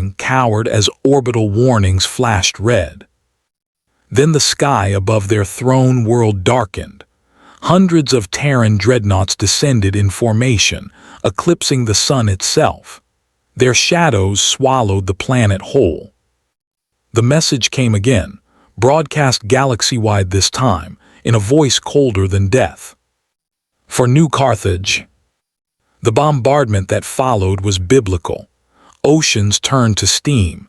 cowering cowered as orbital warnings flashed red. Then the sky above their throne world darkened. Hundreds of Terran dreadnoughts descended in formation, eclipsing the sun itself. Their shadows swallowed the planet whole. The message came again, broadcast galaxy-wide this time, in a voice colder than death. For New Carthage. The bombardment that followed was biblical. Oceans turned to steam.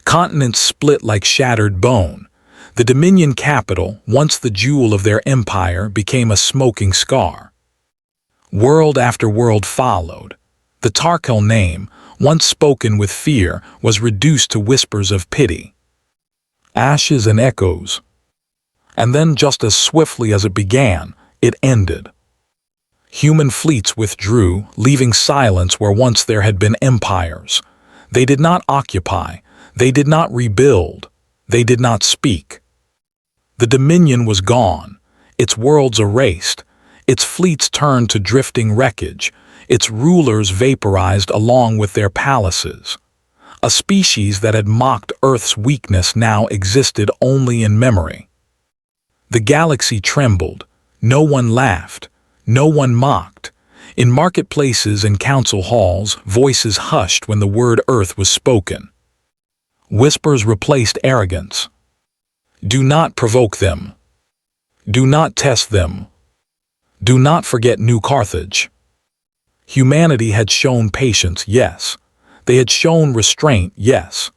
Continents split like shattered bone. The Dominion capital, once the jewel of their empire, became a smoking scar. World after world followed. The Tarkel name, once spoken with fear, was reduced to whispers of pity. Ashes and echoes. And then, just as swiftly as it began, it ended. Human fleets withdrew, leaving silence where once there had been empires. They did not occupy, they did not rebuild, they did not speak. The Dominion was gone, its worlds erased, its fleets turned to drifting wreckage, its rulers vaporized along with their palaces. A species that had mocked Earth's weakness now existed only in memory. The galaxy trembled. No one laughed. No one mocked. In marketplaces and council halls, voices hushed when the word Earth was spoken. Whispers replaced arrogance. Do not provoke them. Do not test them. Do not forget New Carthage. Humanity had shown patience, yes. They had shown restraint, yes.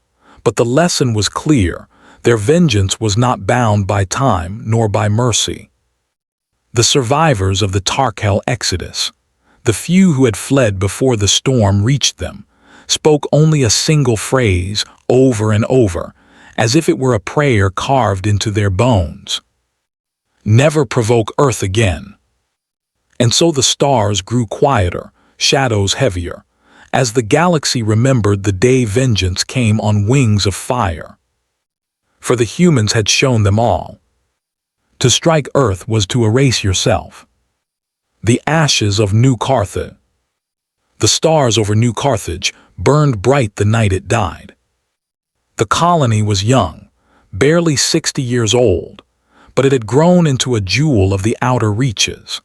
But the lesson was clear. Their vengeance was not bound by time nor by mercy. The survivors of the Tarkel exodus, the few who had fled before the storm reached them, spoke only a single phrase over and over, as if it were a prayer carved into their bones. Never provoke Earth again. And so the stars grew quieter, shadows heavier, as the galaxy remembered the day vengeance came on wings of fire. For the humans had shown them all. To strike Earth was to erase yourself. The ashes of New Carthage. The stars over New Carthage burned bright the night it died. The colony was young, barely 60 years old, but it had grown into a jewel of the outer reaches.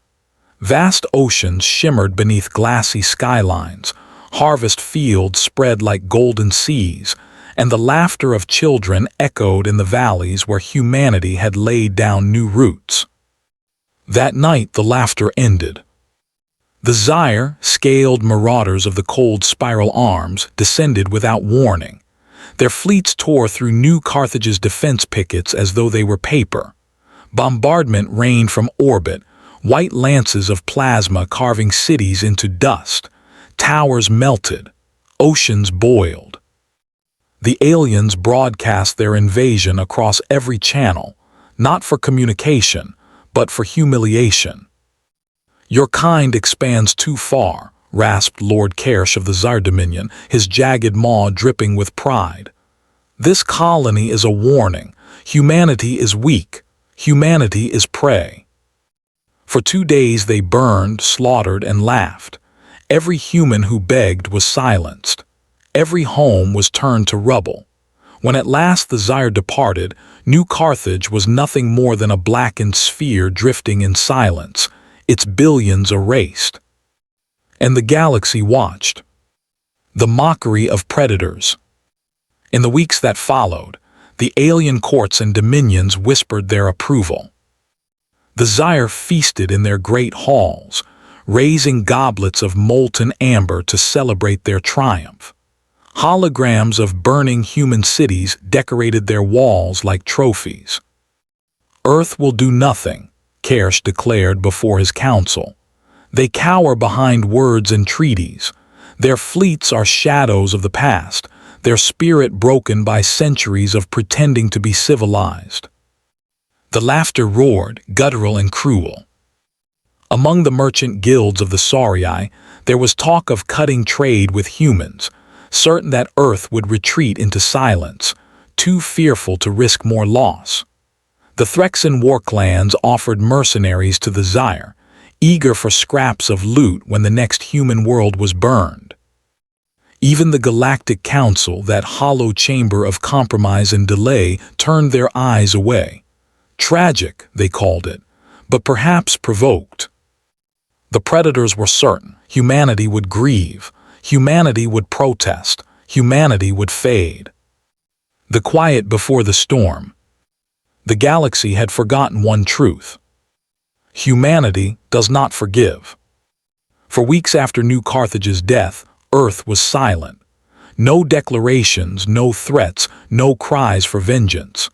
Vast oceans shimmered beneath glassy skylines, harvest fields spread like golden seas, and the laughter of children echoed in the valleys where humanity had laid down new roots. That night the laughter ended. The Zaire, scaled marauders of the cold spiral arms, descended without warning. Their fleets tore through New Carthage's defense pickets as though they were paper. Bombardment rained from orbit, white lances of plasma carving cities into dust. Towers melted, oceans boiled. The aliens broadcast their invasion across every channel, not for communication, but for humiliation. Your kind expands too far, rasped Lord Kersh of the Zaire Dominion, his jagged maw dripping with pride. This colony is a warning. Humanity is weak. Humanity is prey. For 2 days they burned, slaughtered, and laughed. Every human who begged was silenced. Every home was turned to rubble. When at last the Zaire departed, New Carthage was nothing more than a blackened sphere drifting in silence, its billions erased. And the galaxy watched. The mockery of predators. In the weeks that followed, the alien courts and dominions whispered their approval. The Zaire feasted in their great halls, raising goblets of molten amber to celebrate their triumph. Holograms of burning human cities decorated their walls like trophies. Earth will do nothing, Kersh declared before his council. They cower behind words and treaties. Their fleets are shadows of the past, their spirit broken by centuries of pretending to be civilized. The laughter roared, guttural and cruel. Among the merchant guilds of the Saurii, there was talk of cutting trade with humans, certain that Earth would retreat into silence, too fearful to risk more loss. The Threxan war clans offered mercenaries to the Zaire, eager for scraps of loot when the next human world was burned. Even the Galactic Council, that hollow chamber of compromise and delay, turned their eyes away. Tragic, they called it, but perhaps provoked. The predators were certain humanity would grieve, humanity would protest, humanity would fade. The quiet before the storm. The galaxy had forgotten one truth. Humanity does not forgive. For weeks after New Carthage's death, Earth was silent. No declarations, no threats, no cries for vengeance.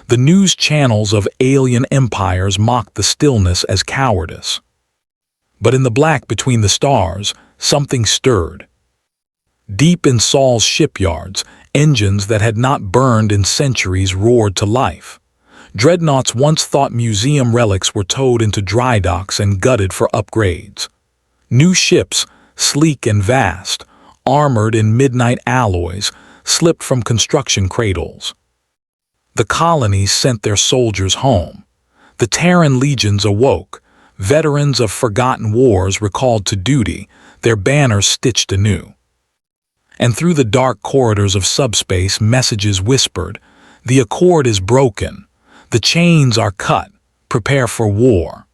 The news channels of alien empires mocked the stillness as cowardice. But in the black between the stars, something stirred. Deep in Saul's shipyards, engines that had not burned in centuries roared to life. Dreadnoughts once thought museum relics were towed into dry docks and gutted for upgrades. New ships, sleek and vast, armored in midnight alloys, slipped from construction cradles. The colonies sent their soldiers home. The Terran legions awoke, veterans of forgotten wars recalled to duty, their banners stitched anew. And through the dark corridors of subspace, messages whispered, "The accord is broken. The chains are cut. Prepare for war."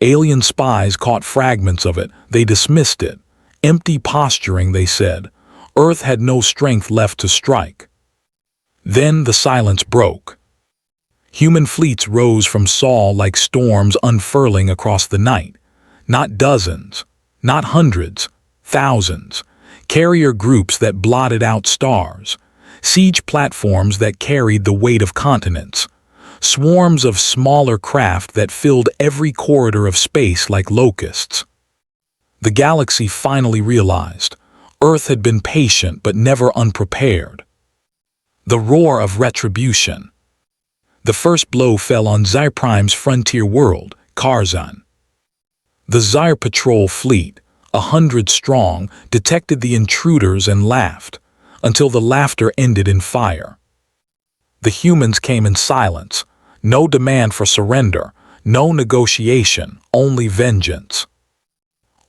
Alien spies caught fragments of it. They dismissed it. Empty posturing, they said. Earth had no strength left to strike. Then the silence broke. Human fleets rose from Saul like storms unfurling across the night. Not dozens, not hundreds, thousands. Carrier groups that blotted out stars. Siege platforms that carried the weight of continents. Swarms of smaller craft that filled every corridor of space like locusts. The galaxy finally realized Earth had been patient but never unprepared. The roar of retribution. The first blow fell on Zyre Prime's frontier world, Karzan. The Zyre Patrol fleet, 100 strong, detected the intruders and laughed, until the laughter ended in fire. The humans came in silence, no demand for surrender, no negotiation, only vengeance.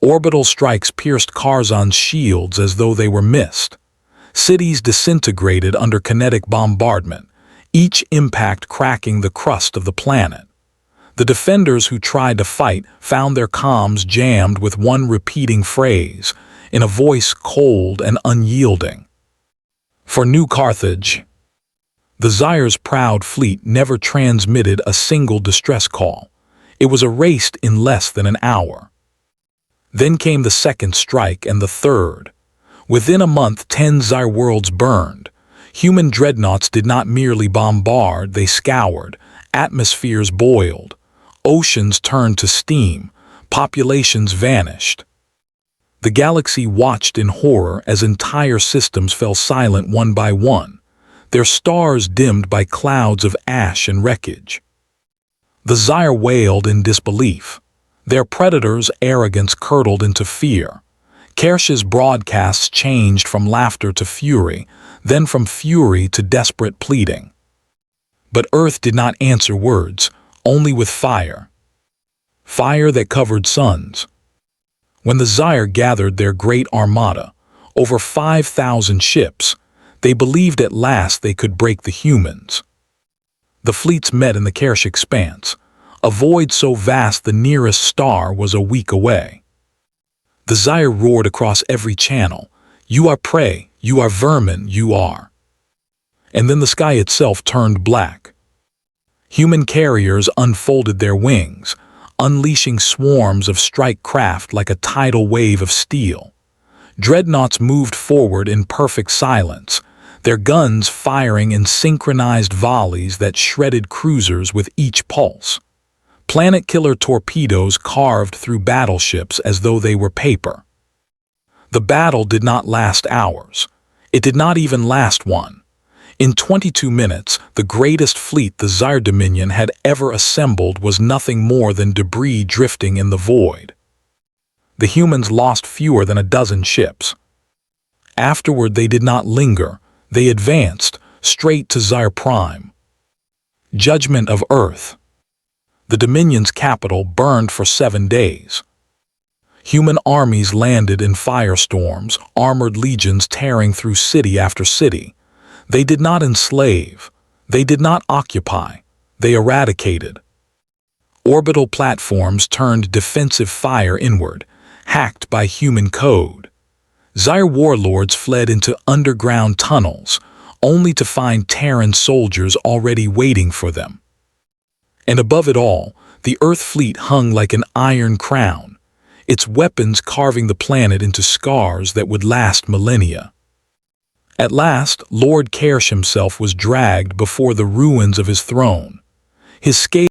Orbital strikes pierced Karzan's shields as though they were mist. Cities disintegrated under kinetic bombardment, each impact cracking the crust of the planet. The defenders who tried to fight found their comms jammed with one repeating phrase, in a voice cold and unyielding. For New Carthage. The Zyre's proud fleet never transmitted a single distress call. It was erased in less than an hour. Then came the second strike and the third. Within a month, 10 Zyre worlds burned. Human dreadnoughts did not merely bombard, they scoured. Atmospheres boiled. Oceans turned to steam. Populations vanished. The galaxy watched in horror as entire systems fell silent one by one, their stars dimmed by clouds of ash and wreckage. The Zyre wailed in disbelief. Their predators' arrogance curdled into fear. Kersh's broadcasts changed from laughter to fury, then from fury to desperate pleading. But Earth did not answer words, only with fire. Fire that covered suns. When the Zyre gathered their great armada, over 5,000 ships, they believed at last they could break the humans. The fleets met in the Kersh expanse, a void so vast the nearest star was a week away. The Zyre roared across every channel, "You are prey, you are vermin, you are." And then the sky itself turned black. Human carriers unfolded their wings, unleashing swarms of strike craft like a tidal wave of steel. Dreadnoughts moved forward in perfect silence, their guns firing in synchronized volleys that shredded cruisers with each pulse. Planet-killer torpedoes carved through battleships as though they were paper. The battle did not last hours. It did not even last one. In 22 minutes, the greatest fleet the Zyre Dominion had ever assembled was nothing more than debris drifting in the void. The humans lost fewer than a dozen ships. Afterward, they did not linger. They advanced, straight to Zyre Prime. Judgment of Earth. The Dominion's capital burned for 7 days. Human armies landed in firestorms, armored legions tearing through city after city. They did not enslave. They did not occupy. They eradicated. Orbital platforms turned defensive fire inward, hacked by human code. Zaire warlords fled into underground tunnels, only to find Terran soldiers already waiting for them. And above it all, the Earth fleet hung like an iron crown, its weapons carving the planet into scars that would last millennia. At last, Lord Kersh himself was dragged before the ruins of his throne. His scale